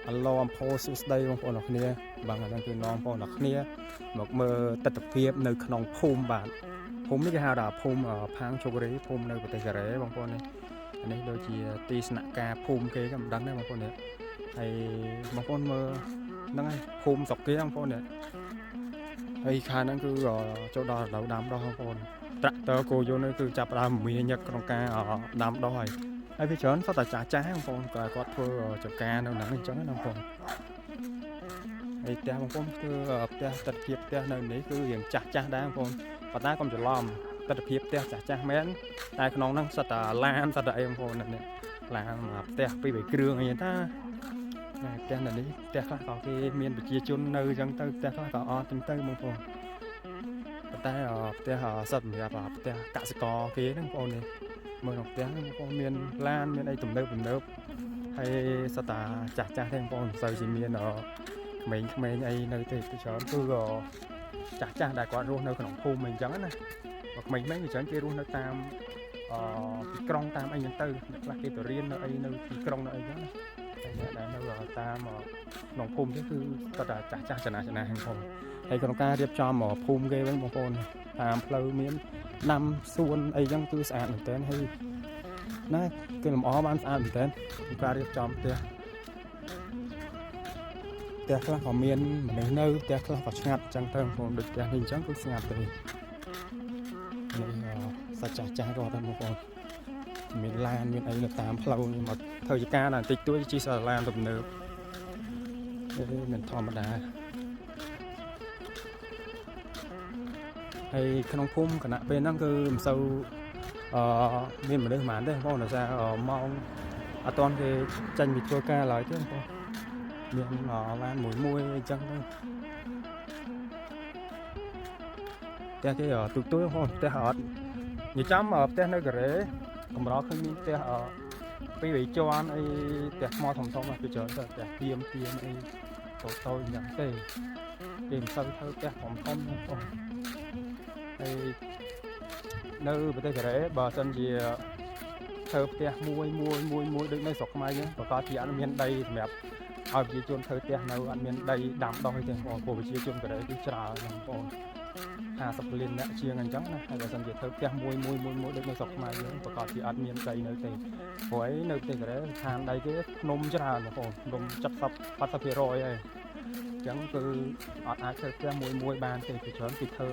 អឡំផោសុស្ដីបងប្អូនអរគ្នាបាទហ្នឹងគឺនាំបងប្អូនអរគ្នាមកមើលទស្សនភាពនៅក្នុងភូមិបាទភូមិនេះគេហៅថាភូមិផាងជោគរីភូមិនៅប្រទេសកូរ៉េបងប្អូននេះដូចជាទីស្នាក់ការភូមិគេក៏មិនដឹងដែរបងប្អូននេះហើយបងប្អូនមើលហ្នឹងហើយភូមិស្រុកគេបងប្អូននេះហើយខាងហ្នឹងគឺចូលដល់រដូវដាំដុះបងប្អូនត្រាក់ទ័រគោយន្តនេះគឺចាប់ផ្ដើមមានញឹកក្នុងការដាំដុះហើយវាច្រើនសុទ្ធតែចាស់បងប្អូនគាត់ធ្វើចម្ការនៅហ្នឹងអញ្ចឹងណាបងប្អូនហើយផ្ទះបងប្អូនគឺផ្ទះទស្សនភាពផ្ទះនៅនេះគឺរៀងចាស់ដែរបងប្អូនប៉ុន្តែកុំច្រឡំទស្សនភាពផ្ទះចាស់មែនតែក្នុងហ្នឹងសុទ្ធតែឡានសុទ្ធតែអីបងប្អូននេះឡានផ្ទះពីរបីគ្រឿងអីថាផ្ទះនៅនេះផ្ទះខ្លះក៏គេមានប្រជាជននៅអញ្ចឹងទៅផ្ទះខ្លះក៏អត់អញ្ចឹងទៅបងប្អូនប៉ុន្តែផ្ទះសុទ្ធសម្រាប់ផ្ទះកសិករគេហ្នឹងបងប្អូននេះមើលក្នុងផ្ទះបងប្អូនមានឡានមានអីទំនើបហើយសុទ្ធតែចាស់ទេបងប្អូនមិនសូវជាមានក្មេងអីនៅទេច្រើនគឺចាស់ដែលគាត់រស់នៅក្នុងភូមិអញ្ចឹងណាក្មេងវាច្រើនគេរស់នៅតាមទីក្រុងតាមអីហ្នឹងទៅខ្លះគេទៅរៀននៅអីនៅទីក្រុងនៅអីចឹងណាតែអ្នកដែលនៅតាមក្នុងភូមិនេះគឺគាត់តែចាស់ចំណាស់ហ្នឹងផងហើយក្នុងការរៀបចំភូមិគេវិញបងប្អូនតាមផ្លូវមានដាំសួនអីចឹងគឺស្អាតមែនទែនហើយណាគេលម្អបានស្អាតមែនទែនក្នុងការរៀបចំផ្ទះខ្លះក៏មានមនុស្សនៅផ្ទះខ្លះក៏ឆ្ងាត់អញ្ចឹងទៅបងប្អូនដូចផ្ទះនេះអញ្ចឹងគឺស្ងាត់ទៅនេះសាច់ចាស់គាត់ហ្នឹងបងប្អូនមានឡានមានអីនៅតាមផ្លូវមកធ្វើជាការបន្តិចតួចជិះសាឡានទំនើបមិនធម្មតាហើយក្នុងភូមិគណៈពេលហ្នឹងគឺមិនសូវមានមនុស្សប៉ុន្មានទេបងប្អូនដោយសារម៉ោងអត់ទាន់គេចាញ់ពីធ្វើការឡើយទេបងប្អូនមានឡានមួយអញ្ចឹងទៅផ្ទះគេទូចបងប្អូនផ្ទះអត់និយាយចំផ្ទះនៅកូរ៉េកម្រឃើញមានផ្ទះពីរបីជាន់អីផ្ទះថ្មធំគឺច្រើនទៅផ្ទះទៀមអីតូចអញ្ចឹងទេគេមិនសូវធ្វើផ្ទះធំបងប្អូនហើយនៅប្រទេសកូរ៉េបើសិនជាធ្វើផ្ទះមួយដូចនៅស្រុកខ្មែរអញ្ចឹងប្រកាសជាអត់មានដីសម្រាប់ឲ្យប្រជាជនធ្វើផ្ទះនៅអត់មានដីដាំដុះទេបងប្អូនប្រជាជនកូរ៉េគឺច្រើនបងប្អូន50លានអ្នកជាងអញ្ចឹងណាហើយបើសិនជាធ្វើផ្ទះមួយដូចនៅស្រុកខ្មែរយើងប្រកាសជាអត់មានដីនៅទេព្រោះអីនៅប្រទេសកូរ៉េឋានដីគេភ្នំច្រើនបងប្អូនភ្នំ70-80%ហើយអញ្ចឹងគឺអត់អាចធ្វើផ្ទះមួយបានទេពីច្រើនគេធ្វើ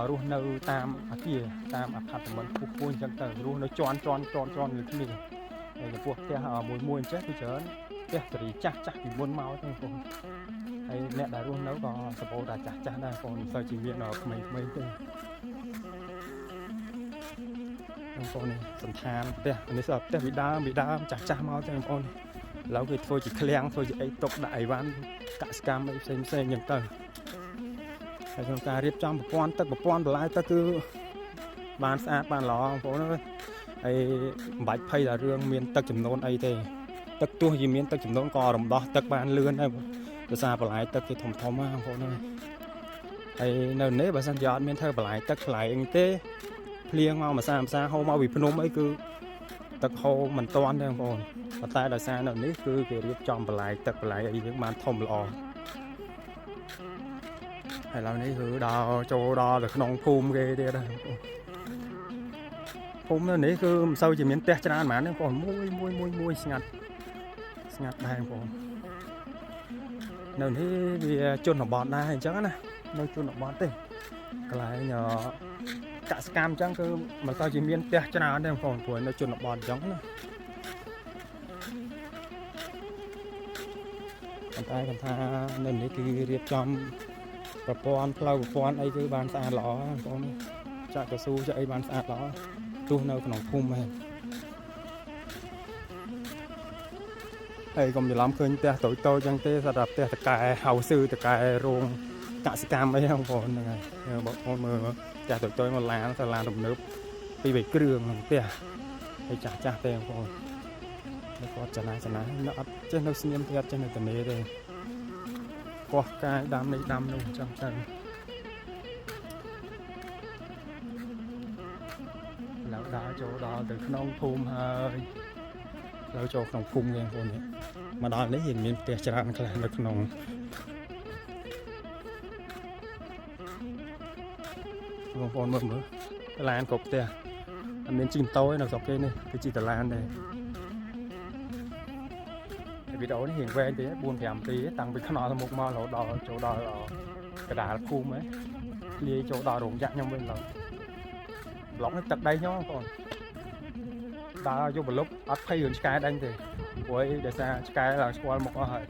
រស់នៅតាមអាគារតាមអាផាតមិនខ្ពស់អញ្ចឹងទៅរស់នៅជាន់លើគ្នាហើយចំពោះផ្ទះមួយអញ្ចឹងគឺច្រើនផ្ទះសេរីចាស់ពីមុនមកទេបងប្អូនហើយអ្នកដែលរស់នៅក៏សម្បូរតែចាស់ដែរបងប្អូនមិនសូវជាមានក្មេងទេបងប្អូននេះសន្តានផ្ទះនេះផ្ទះពីដើមចាស់មកទេបងប្អូនឥឡូវគេធ្វើជាឃ្លាំងធ្វើជាអីតុកដាក់អីវ៉ាន់កសិកម្មអីផ្សេងអញ្ចឹងទៅហើយក្នុងការរៀបចំប្រព័ន្ធទឹកប្រព័ន្ធបន្លាយទឹកគឺបានស្អាតបានល្អបងប្អូនហើយមិនបាច់ភ័យថារឿងមានទឹកចំនួនអីទេទឹកទោះជាមានទឹកចំនួនក៏រំដោះទឹកបានលឿនដែរដោយសារបន្លាយទឹកគេធំបងប្អូនហើយនៅនេះបើសិនជាអត់មានធ្វើបន្លាយទឹកខ្លែងទេភ្លៀងមកម្សាហូរមកពីភ្នំអីគឺទឹកហូរមិនតាន់ទេបងប្អូនប៉ុន្តែដោយសារនៅនេះគឺគេរៀបចំបន្លាយទឹកបន្លាយអីយើងបានធំល្អហើយឡើយនេះគឺចូលដល់ទៅក្នុងភូមិគេទៀតហើយភូមិនៅនេះគឺមិនសូវជាមានផ្ទះច្រើនហ្មងទេបងប្អូនមួយស្ងាត់ដែរបងប្អូននៅនេះវាជនបទដែរអញ្ចឹងណានៅជនបទទេកន្លែងកសិកម្មអញ្ចឹងគឺមិនសូវជាមានផ្ទះច្រើនទេបងប្អូនព្រោះនៅជនបទអញ្ចឹងណាប៉ុន្តែគាត់ថានៅនេះគឺរៀបចំប្រព័ន្ធផ្លូវប្រព័ន្ធអីគឺបានស្អាតល្អបងប្អូនចាក់កស៊ូចាក់អីបានស្អាតល្អទោះនៅក្នុងភូមិហ្នឹងហើយកុំច្រឡំឃើញផ្ទះតូចអញ្ចឹងទេស្រាប់តែផ្ទះតកែហៅស៊ឺតកែរោងកសិកម្មអីបងប្អូនហ្នឹងហើយបងប្អូនមើលផ្ទះតូចមកឡានទំនើបពីរបីគ្រឿងហ្នឹងផ្ទះហើយចាស់ទេបងប្អូនគាត់ចំណាយនៅអត់ចេះនៅស្ងៀមទៀតចេះនៅតនេទេកោះកាយដាំនេះដាំនោះអញ្ចឹងទៅឡើងដើរចូលដល់ទៅក្នុងភូមិហើយ เราចូលក្នុងភូមិបងប្អូននេះ mà đòi lấy hiện miền tây chả ăn cái được nồng vòng vòng mượn nữa lan cột tè miền chim tối nào dọc cây này cái chỉ tờ lan này vì đó nó hiện quen tí buồn kèm tí tăng bị nó là một mò lỗ đỏ chỗ đỏ cái đá phum ấy đi chỗ đỏ rụng dạng nhau bên là lỏng nó chặt đây nhá còn ta vô một lúc ắt thay hướng sky đánh thì với để xa sky là qua một hơi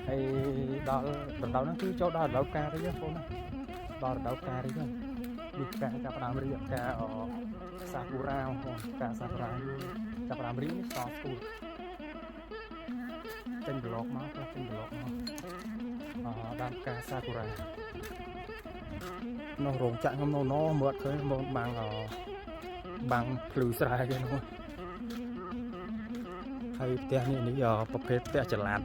hay đó đó nó cứ chỗ đó là đâu ca đấy nhá con đó là đâu ca đấy nhá đi ca các bạn đi ca ở sakura ca sakura các bạn đi so school trên blog nó đam ca sakura nó rộng chạy không nó mượt thôi bằng phứ sài cái thôi hay tiền này giờ bọc hết tiền chật lạt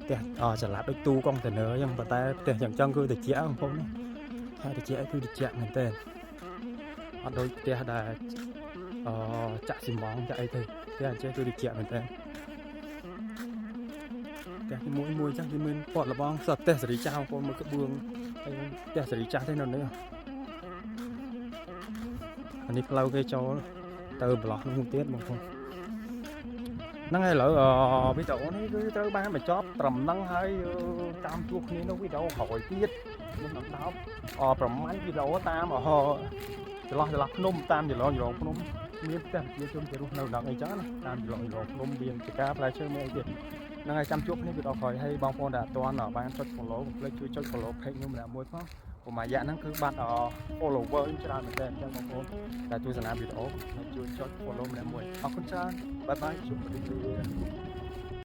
tiền chật lạt đôi tu con tiền nữa nhưng mà ta tiền chẳng chân cứ để chĩa không không hay để chĩa cứ để chĩa người tên ở đôi tiền là chạy xìm móng chạy thì tiền chơi cứ để chĩa người tên cái mũi chắc thì mình bỏ là bong sập tiền xử lý trao con một cái buông tiền xử lý trao thế nào nữa anh đi lâu cái cho từ blog nó không tiết một không năng hay lỡ bây giờ này cứ tới ba mà chót trầm năng hay tam chuột này nó bây giờ hỏi tiết nó làm sao trầm máy bây giờ tam ở họ lo nôm tam gì lo nôm miếng tam miếng chung cái lúc nào đặng ấy chán tam gì lo nôm biên chỉ cá lại chơi mấy cái năng hay chăm chút này bây giờ hỏi hay bong phong đã toàn ở ban chốt phòng lỗ lấy chui chốt phòng lỗ hay nhưng mà môi phá của mà dạ nó cứ bắt ở follower cho ra mình xem cho bong phong là tôi sẽ làm video chui chốt phòng lỗ mình môi con trai bye bye chúc mừng